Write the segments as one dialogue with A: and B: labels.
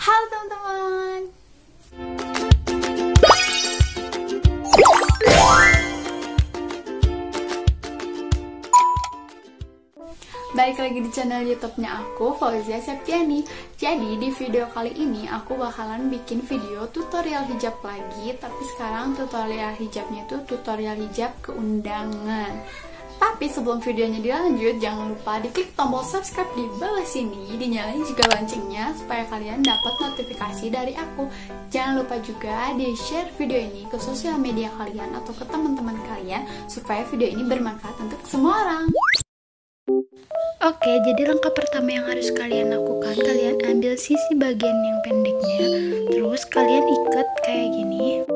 A: Halo teman-teman. Balik lagi di channel YouTube-nya aku, Fauzia Septiani. Jadi di video kali ini aku bakalan bikin video tutorial hijab lagi, tapi sekarang tutorial hijabnya itu tutorial hijab keundangan. Tapi sebelum videonya dilanjut, jangan lupa diklik tombol subscribe di bawah sini, dinyalain juga loncengnya supaya kalian dapat notifikasi dari aku. Jangan lupa juga di-share video ini ke sosial media kalian atau ke teman-teman kalian supaya video ini bermanfaat untuk semua orang.
B: Oke, jadi langkah pertama yang harus kalian lakukan, kalian ambil sisi bagian yang pendeknya, terus kalian ikat kayak gini.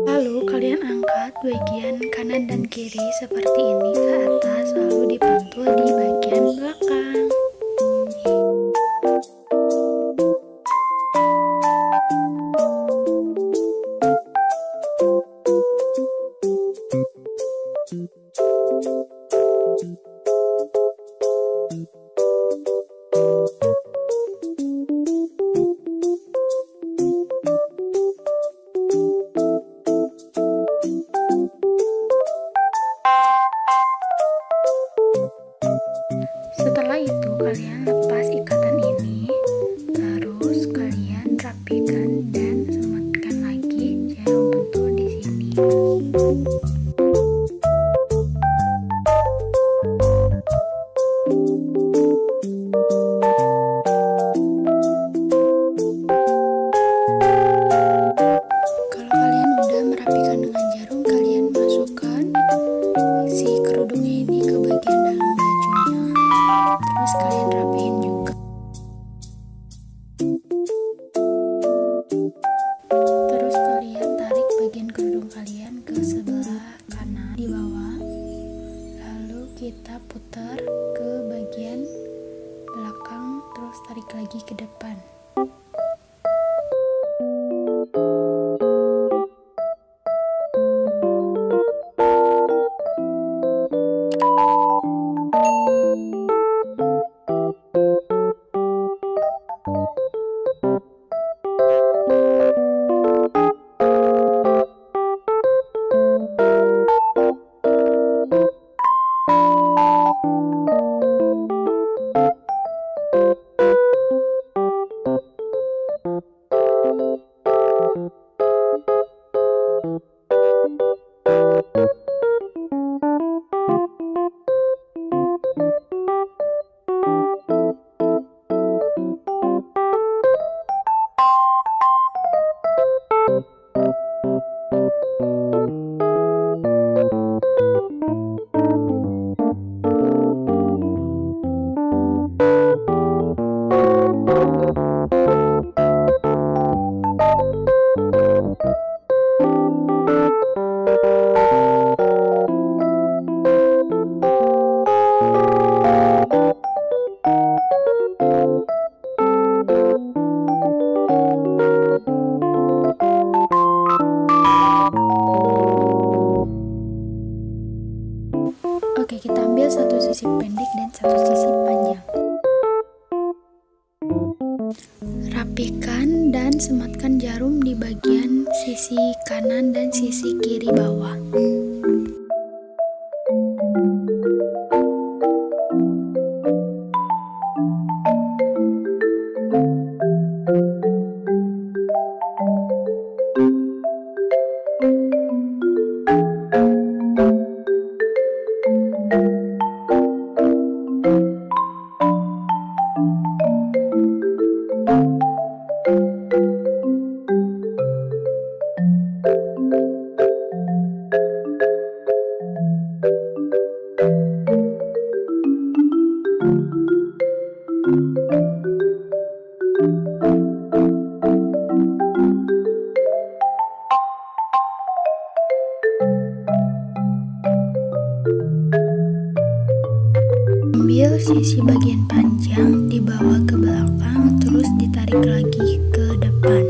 B: Lalu kalian angkat bagian kanan dan kiri seperti ini ke atas, lalu dipantul di bagian belakang. Setelah itu kalian lepas ikatan ini, terus kalian rapikan dan sematkan lagi jarum pentul di sini. Kalau kalian udah merapikan dengan jarum, kalian masukkan si kerudungnya ini ke bagian dalam bajunya. Terus kalian rapiin juga. Terus kalian tarik bagian kerudung kalian ke sebelah kanan di bawah. Lalu kita putar ke bagian belakang, terus tarik lagi ke depan. Oke, kita ambil satu sisi pendek dan satu sisi panjang. Rapikan dan sematkan jarum di bagian sisi kanan dan sisi kiri bawah. Ambil sisi bagian panjang, dibawa ke belakang, terus ditarik lagi ke depan.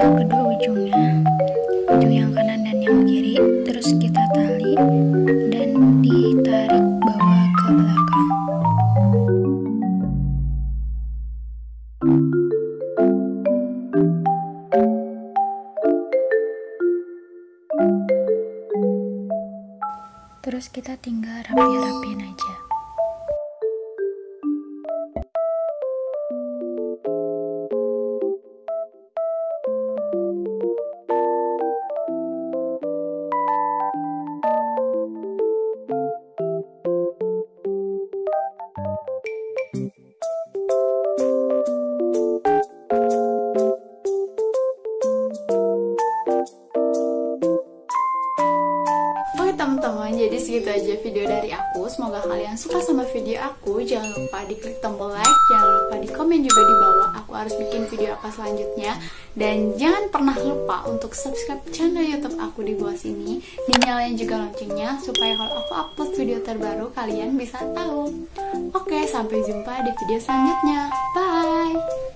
B: ambil kedua ujungnya, ujung yang kanan dan yang kiri, terus kita tali dan ditarik bawah ke belakang. Terus kita tinggal rapi-rapiin aja.
A: Teman-teman, jadi segitu aja video dari aku. Semoga kalian suka sama video aku. Jangan lupa diklik tombol like, jangan lupa di komen juga di bawah aku harus bikin video apa selanjutnya. Dan jangan pernah lupa untuk subscribe channel YouTube aku di bawah sini, dinyalain juga loncengnya supaya kalau aku upload video terbaru kalian bisa tahu. Oke, sampai jumpa di video selanjutnya. Bye.